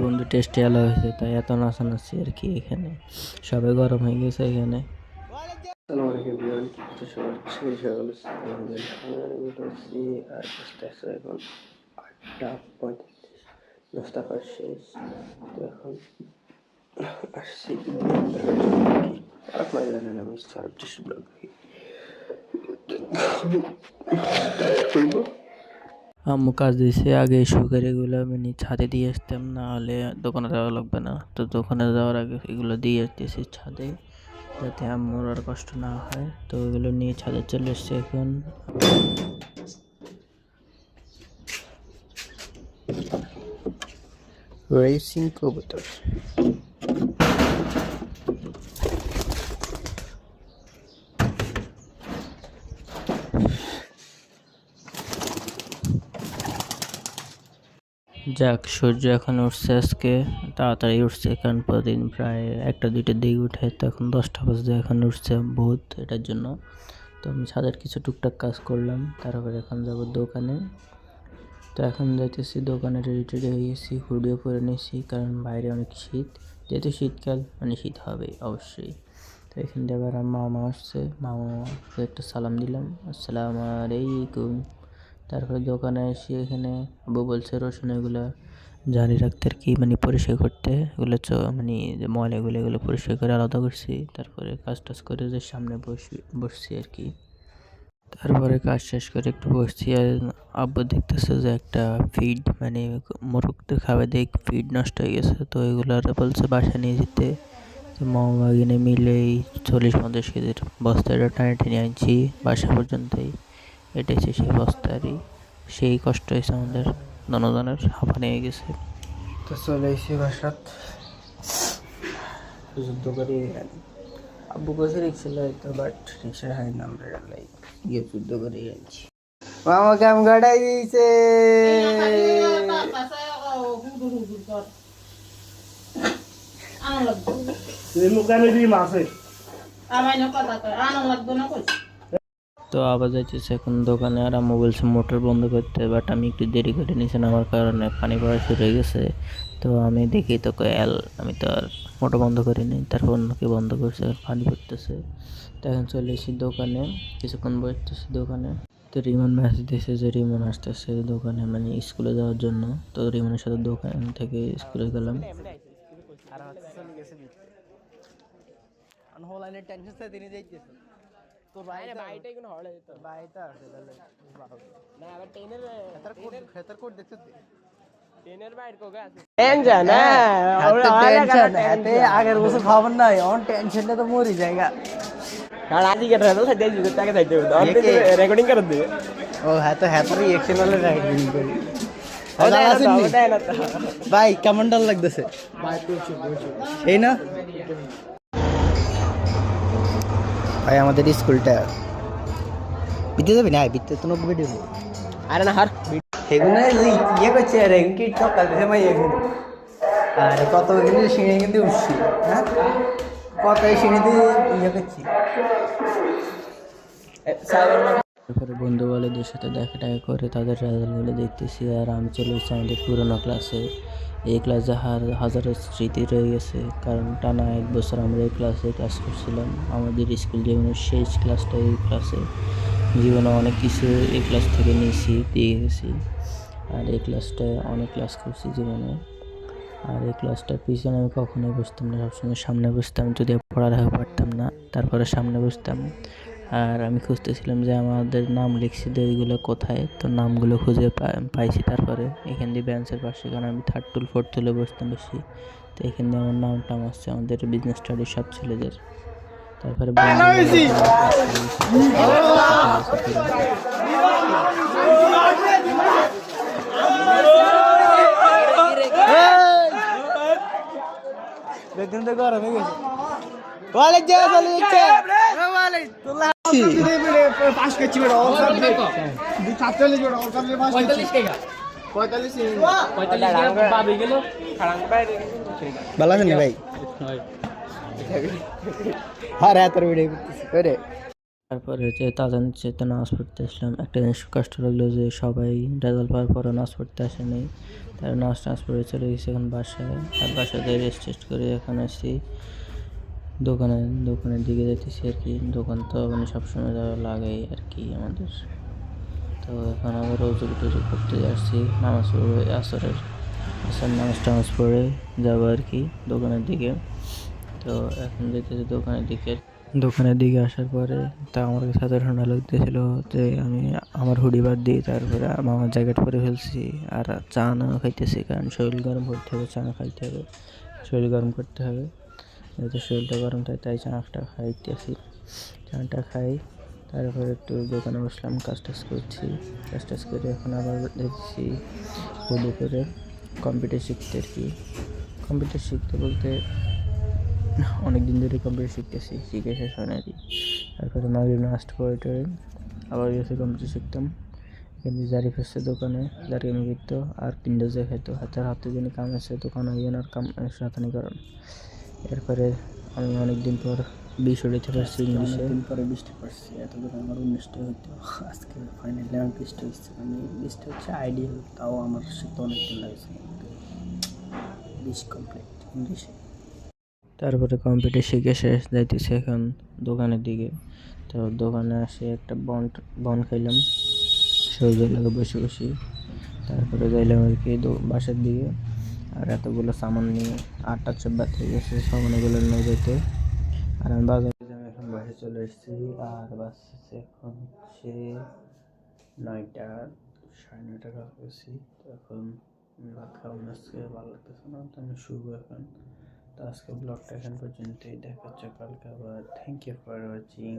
বন্ধু টেস্টে আলো হয়েছে, তাই এত নাচানাচি আর কি। এখানে সবাই গরম হয়ে গেছে এখানে। এখন 8:35, নাস্তা খাওয়া শেষ। তো এখন আসছি আমি সার্ভিস ব্লগ করবো। আম্মু কাজ দিয়েছে আগে সুগার এগুলো মানে ছাদে দিয়ে আসতাম, না হলে দোকানে যাওয়া লাগবে না। তো দোকানে যাওয়ার আগে এগুলো দিয়ে আসতেছি ছাদে, যাতে আম্মুর আর কষ্ট না হয়। তো এগুলো নিয়ে ছাদে চলে এসছে এখন। রেসিং কবুতর। যাক, সূর্য এখন উঠছে, আজকে তাড়াতাড়ি উঠছে, কারণ প্রতিদিন প্রায় 1টা-2টার দিকে উঠে, তো এখন 10টা বাজে, এখন উঠছে বহুত এটার জন্য। তো আমি ছাদের কিছু টুকটাক কাজ করলাম, তারপরে এখন যাব দোকানে। তো এখন যাইতেছি দোকানে, রেডি হয়ে গেছি, হুডিও পরে নিয়েছি, কারণ বাইরে অনেক শীত, যেহেতু শীতকাল মানে শীত হবে অবশ্যই। তো এখান থেকে আবার মামা আসছে, মামাকে একটা সালাম দিলাম, আসসালামু আলাইকুম। তারপরে দোকানে এসে এখানে আব্বু বলছে রসুন এগুলো জারি রাখতে আর কি, মানে পরিষ্কার করতে, এগুলো মানে যে ময়লাগুলো এগুলো পরিষ্কার করে আলাদা করছি। তারপরে কাজ টাজ করে যে সামনে বসছি আর কি। তারপরে কাজ শেষ করে একটু বসছি, আর আব্বু দেখতেছে যে একটা ফিড মানে মোরগদের খাবার দিয়ে ফিড নষ্ট হয়ে গেছে। তো এগুলো বলছে বাসা নিয়ে যেতে। তো মামা কিনে মিলে এই 40-50 কেজির বস্তাটা টানে টেনে আনছি বাসা পর্যন্তই। এটাই হচ্ছে সেই বস্তারই, সেই কষ্ট হয়েছে আমাদের দনজনের, হাঁপা নিয়ে গেছে। তো চলে এসেছি বাসাত, যুদ্ধ করে আব্বু কাছে রিক্সা তো, বাট রিক্সা হয় না, আমরা গিয়ে যুদ্ধ করে আনছি। মামা কাম গাড়াই দিয়েছে। তো আবার যাইতেছে এখন দোকানে, আর আম্মু বলছে মোটর বন্ধ করতে, বাট আমি একটু দেরি করে নিয়েছি নামার কারণে পানি পড়া শুরু হয়ে গেছে। তো আমি দেখি তো আমি তো আর মোটর বন্ধ করিনি, তারপর অন্যকে বন্ধ করছে, আর পানি পড়তেছে। তো এখন চলে এসেছি দোকানে, কিছুক্ষণ বসতেছি দোকানে। তো রিমন মেসেজ দিয়েছে যে রিমন আসতেছে দোকানে, মানে স্কুলে যাওয়ার জন্য। তো রিমনের সাথে দোকান থেকে স্কুলে গেলাম। তোর বাইরে কোনো হলে তো বাইরে আছে তাহলে না, আবার ট্রেনের খেতার কোড দেখতে ট্রেনের বাইরে কোগা আছে টেনশন। টেনশন এতে আগের বছর খবর নাই, অন টেনশনটা তো মরি জায়গা। কারণ আজই কেটে রাখলে সাইডে দিতে টাকা যাইতে হবে, অন রেকর্ডিং করে দিবে। ও হ্যাঁ, তো হ্যাঁ, তো রিঅ্যাকশন হলে রেকর্ডিং করি। ভাই কেমন ডর লাগতেছে এই না ভাই? আমাদের স্কুলটা বিদ্যুৎ যাবি না, বিদ্যুৎ তো 90 ভিডিও। আরে না হার সেগুলো ইয়ে করছে, আর কি সকাল থেকে ভাই এগুলো আর কত কিন্তু সিঁড়ি কিন্তু উঠছি, হ্যাঁ কত সিঁড়ি দিয়ে ইয়ে করছি। তারপরে বন্ধু বলেদের সাথে দেখা টাকা করে তাদের রেজাল্টগুলো দেখতেছি, আর আমি চলে এসেছি আমাদের পুরোনো ক্লাসে। এই ক্লাসে হাজারো স্মৃতি রয়ে গেছে, কারণ টানা 1 বছর আমরা এই ক্লাসে ক্লাস করছিলাম। আমাদের স্কুল জীবনের শেষ ক্লাসটা এই ক্লাসে, জীবনে অনেক কিছু এই ক্লাস থেকে নিয়েছি, দিয়ে গেছি। আর এই ক্লাসটায় অনেক ক্লাস করছি জীবনে। আর এই ক্লাসটার পিছনে আমি কখনোই বসতাম না, সবসময় সামনে বসতাম, যদি পড়ালেখা পারতাম না তারপরে সামনে বসতাম। আর আমি খুঁজতেছিলাম যে আমাদের নাম লিখছি যে ওইগুলো কোথায়, তো নামগুলো খুঁজে পাইছি। তারপরে এখান দিয়ে বেঞ্চের পাশে, কারণ আমি 3rd টুল 4th তুলে বসতাম বেশি, তো এখান দিয়ে আমার নামটা আসছে আমাদের বিজনেস স্টাডির সব ছেলেদের। তারপরে দেখুন তো গরম হয়ে গেছে। কলেজ যাওয়া চলে যাচ্ছে। পাস করছি বেটা, অল সাবজেক্ট 47 বেটা, অল সাবজেক্ট পাস করছি। 45 টাকা পাবে গেল ভালো আছেন ভাই? আরে এত ভিডিও করতেছি করে তারপরে যে তাজান চেতে নামাজ পড়তে আসলাম। একটা জিনিস কষ্ট লাগলো যে সবাই রেজাল্ট পাওয়ার পরে নামাজ পড়তে আসেনি, তারা নামাজ পড়ে চলে গেছে এখন বাসায়। আর বাসাতে রেস্ট টেস্ট করে এখন আসছি দোকানের দিকে যাইতেছি আর কি। দোকান তো মানে সবসময় যাওয়া লাগেই আর কি আমাদের। তো এখন আবার রোজু টুজু করতে যাচ্ছি, নামাজ পড়বে আসরের নামাজ টামাজ পড়ে যাবো আর কি দোকানের দিকে। তো এখন যেতেছি দোকানের দিকে আসার পরে তা আমার কাছে এত ঠান্ডা লাগতেছিল যে আমি আমার হুডি বাদ দিই, তারপরে আমার জ্যাকেট পরে ফেলছি আর চা না খাইতেছি, কারণ শরীর গরম করতে হবে, চা না খাইতে হবে, শরীর গরম করতে হবে। যেহেতু শরীরটা গরম তাই চাটা খাইতেছি। চাটা খাই, তারপরে একটু দোকানে বসলাম, কাজ টাজ করে এখন আবার দেখছি হুডি করে কম্পিউটার শিখতে আর কি। কম্পিউটার শিখতে বলতে অনেক দিন ধরে কম্পিউটার শিখে শেষ হয় না আর কি। তারপরে মাগরিব নামাজ পড়ে টরে আবার গেছে কম্পিউটার শিখতাম। এখানে জারিফ আসছে দোকানে, জারিফ কিনতো আর কিন্ডার জয় খাইতো। হাতে দিনে কাম আছে দোকান হইয়েন আর কাম সাতানি করেন। এরপরে আমি অনেকদিন পর 20 উঠাইতে পারছি ইংলিশে। অনেকদিন পরে 20টা পারছি, এতদিন আমার 19টা হইতো, আজকে ফাইনালি আমার 20টা হচ্ছে। আমি 20টা হচ্ছে আইডিয়াল, তাও আমার শিখতে অনেকদিন লাগছে, 20 কমপ্লিট ইংলিশে। তারপরে কম্পিউটার শিখে শেষ যাইতেছে এখন দোকানের দিকে। তো দোকানে আসে একটা বন খাইলাম সবজি লাগে বসে। তারপরে যাইলাম আর কি বাসার দিকে। আর এতগুলো সামান নিয়ে 8টা চব্বা থেকে গেছে সামানগুলো নিয়ে যেতে। আর আমি এখন বাসায় চলে এসেছি। আর বাসছে এখন সে 9টা, 9:30 কাছাকাছি। তো এখন ভাত খাওয়ার আজকে ভালো লাগতেছে না, তো আমি শুভ এখন। তো আজকে ব্লগটা এখান পর্যন্তই, দেখা হচ্ছে কালকে আবার। Thank you for watching.